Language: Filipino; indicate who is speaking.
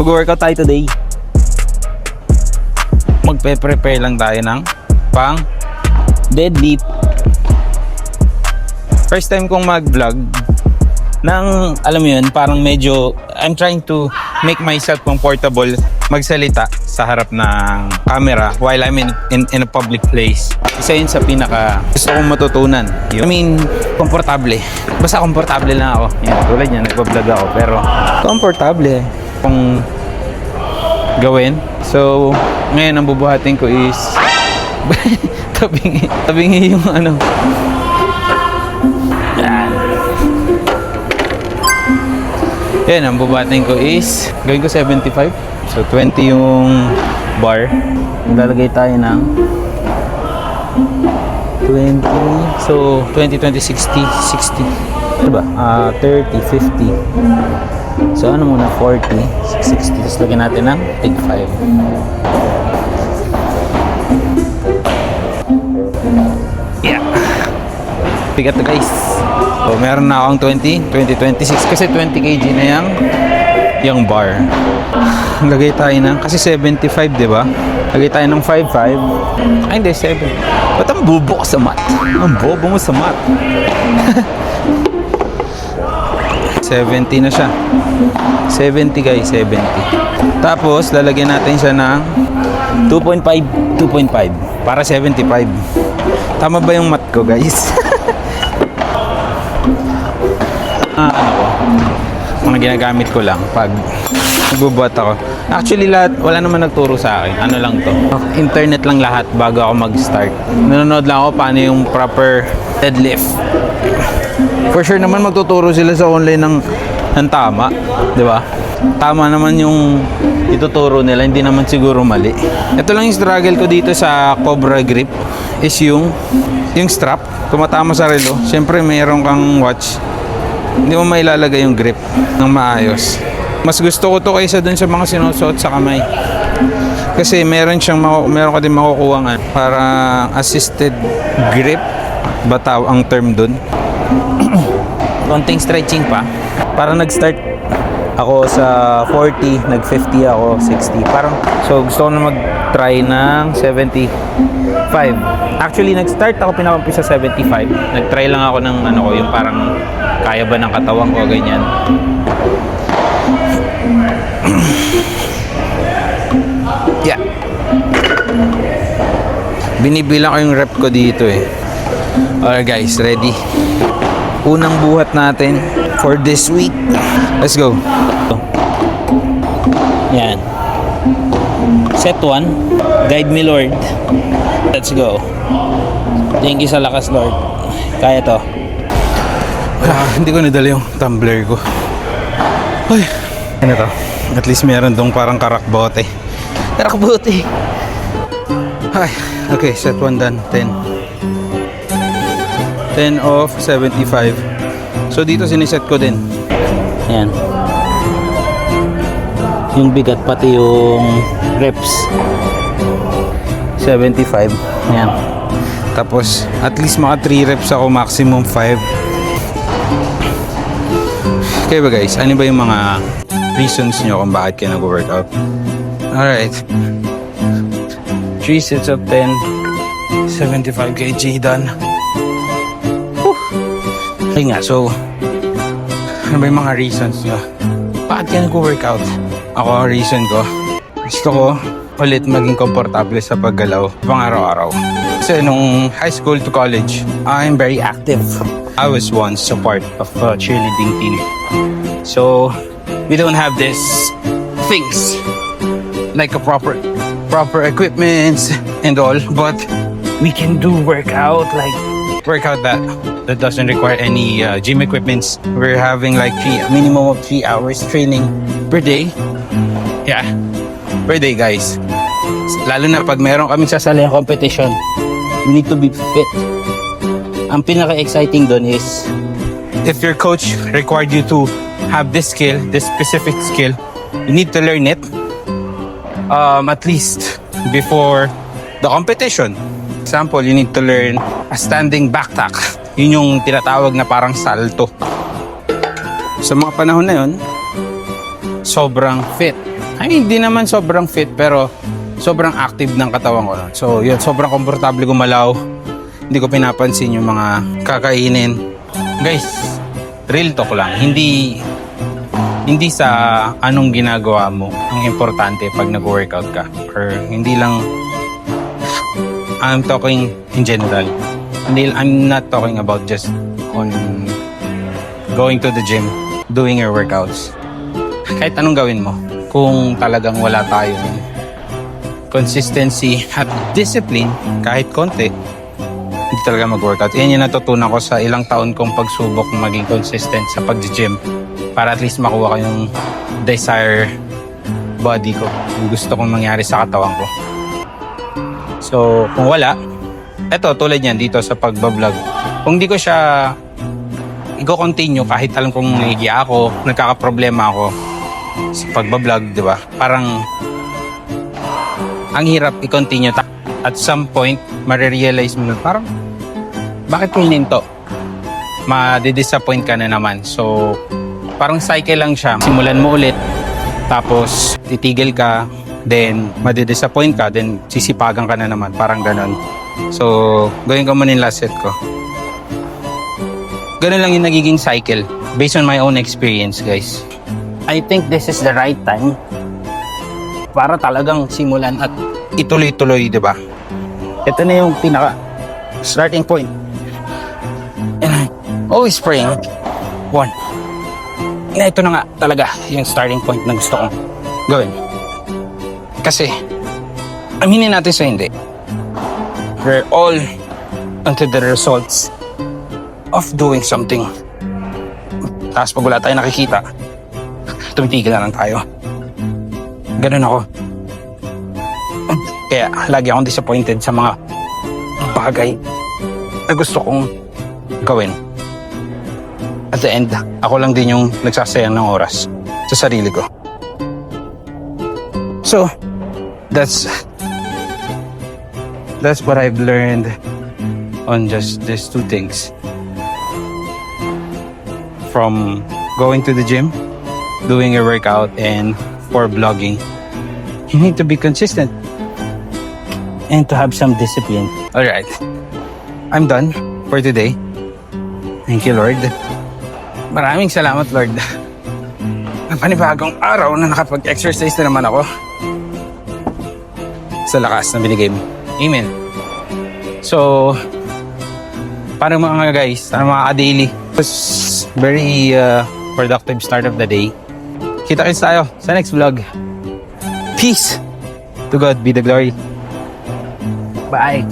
Speaker 1: Mag-workout tayo today. Magpe-prepare lang tayo ng pang deadlift. First time kong mag-vlog ng, alam mo yun, parang medyo I'm trying to make myself comfortable magsalita sa harap ng camera while I'm in a public place. Isa yun sa pinaka gusto kong matutunan. I mean, komportable. Basta komportable lang ako. Yan, tulad niya, nagpa-vlog ako. Pero komportable kung gawin. So, ngayon ang bubuhatin ko is tabingi yung ano. Yan, ang bubuhatin ko is gawin ko 75. So 20 yung bar. Maglalagay tayo ng 20. So 20, 20, 60, 60. Diba? 30, 50. So ano muna, 40, 60. Tapos lagyan natin ng 85. Yeah. Bigat na guys. So meron na akong 20, 20, 26. Kasi 20 kg na yung bar. Lagay tayo ng, kasi 75, di ba? Lagay tayo ng 55. Ay, hindi, 7. Ba't ang bubo ko sa mat? Ang bobo mo sa mat. 70 na siya. 70 guys, 70. Tapos, lalagyan natin siya ng 2.5. 2.5. Para 75. Tama ba yung mat ko, guys? Ano ko? Mga ginagamit ko lang pag nagbubuhat ako. Actually, lahat, wala naman nagturo sa akin. Ano lang to? Internet lang lahat bago ako mag-start. Nanonood lang ako paano yung proper deadlift. For sure naman magtuturo sila sa online ng tama. Di ba? Tama naman yung ituturo nila. Hindi naman siguro mali. Ito lang yung struggle ko dito sa Cobra Grip is yung strap. Tumatama sa relo. Siyempre, mayroon kang watch. Hindi mo mailalagay yung grip ng maayos. Mas gusto ko to kaysa dun sa mga sinusuot sa kamay. Kasi meron ka din makukuha para assisted grip. Bataw ang term dun. Konting stretching pa. Para nag-start ako sa 40, nag-50 ako, 60. Parang, so gusto ko na mag-try ng 75. Actually, nag-start ako pinapampi sa 75. Nag-try lang ako ng ano ko, yung parang kaya ba ng katawan ko, ganyan. Yeah. Binibilang ko yung rep ko dito eh. Alright guys, ready? Unang buhat natin for this week. Let's go. Yan. Set 1. Guide me Lord. Let's go. Thank you sa lakas Lord. Kaya to. Hindi ko nadala yung tumbler ko. Ay, ano to? At least meron dong parang karakbote. Karakbote. Ay, okay, set 1 done. 10 of 75. So dito siniset ko din. Ayan. Yung bigat pati yung reps. 75. Ayan. Tapos at least maka 3 reps ako, maximum 5. Okay ba guys? Ano ba yung mga reasons nyo kung bakit kayo nag-workout? Alright. 3 sets of 10. 75 kg done. Okay nga, so ano ba yung mga reasons nyo? Bakit kayo nag-workout? Ako, reason ko, gusto ko ulit maging komportable sa paggalaw pang araw-araw. Kasi nung high school to college, I'm very active. I was once a part of a cheerleading team. So, we don't have this things like a proper equipments and all, but we can do workout that doesn't require any gym equipments. We're having like minimum of 3 hours training per day. Yeah, per day guys. Lalo na pag meron kaming sasali competition, we need to be fit. Ang pinaka-exciting doon is if your coach required you to have this skill, this specific skill, you need to learn it at least before the competition. Example, you need to learn a standing back tack. Yun yung tinatawag na parang salto. Sa mga panahon na yun, sobrang fit Ay, hindi naman sobrang fit pero sobrang active ng katawan ko. So, yun, sobrang komportable gumalaw. Hindi ko pinapansin yung mga kakainin. Guys, real talk lang. Hindi sa anong ginagawa mo ang importante pag nag-workout ka. Or hindi lang, I'm talking in general. I'm not talking about just on going to the gym, doing your workouts. Kahit anong gawin mo, kung talagang wala tayong consistency at discipline, kahit konti, hindi talaga mag-workout. Yan yung natutunan ko sa ilang taon kong pagsubok maging consistent sa pag-gym para at least makuha ko yung desire body ko, yung gusto kong mangyari sa katawan ko. So, kung wala, eto tulad yan dito sa pagbablog. Kung di ko siya i-continue kahit alam kong nahihiya ako, nagkakaproblema ako sa pagbablog, di ba? Parang ang hirap i-continue. At some point, marirealize mo na parang bakit ko hininto? Madi-disappoint ka na naman. So, parang cycle lang siya. Simulan mo ulit, tapos titigil ka, then madi-disappoint ka, then sisipagan ka na naman. Parang ganon. So, gawin ko muna yung last set ko. Ganon lang yung nagiging cycle based on my own experience, guys. I think this is the right time para talagang simulan at ituloy-tuloy, di ba? Ito na yung pinaka starting point. And I'm always praying, one, na ito na nga talaga yung starting point na gusto kong gawin. Kasi, aminin natin sa hindi, we're all onto the results of doing something. Tapos pag wala tayo nakikita, tumitigil na lang tayo. Ganun ako. Kaya lagi akong disappointed sa mga bagay na gusto kong gawin. At the end, ako lang din yung nagsasayang ng oras sa sarili ko. So, that's what I've learned on just these two things. From going to the gym, doing a workout, and for vlogging. You need to be consistent and to have some discipline. Alright, I'm done for today. Thank you, Lord. Maraming salamat, Lord. Ang panibagong araw na nakapag-exercise na naman ako sa lakas na binigay mo. Amen. So, para mga guys, para mga ka-daily, it was very productive start of the day. Kita-kits tayo sa next vlog. Peace! To God be the glory. Bye!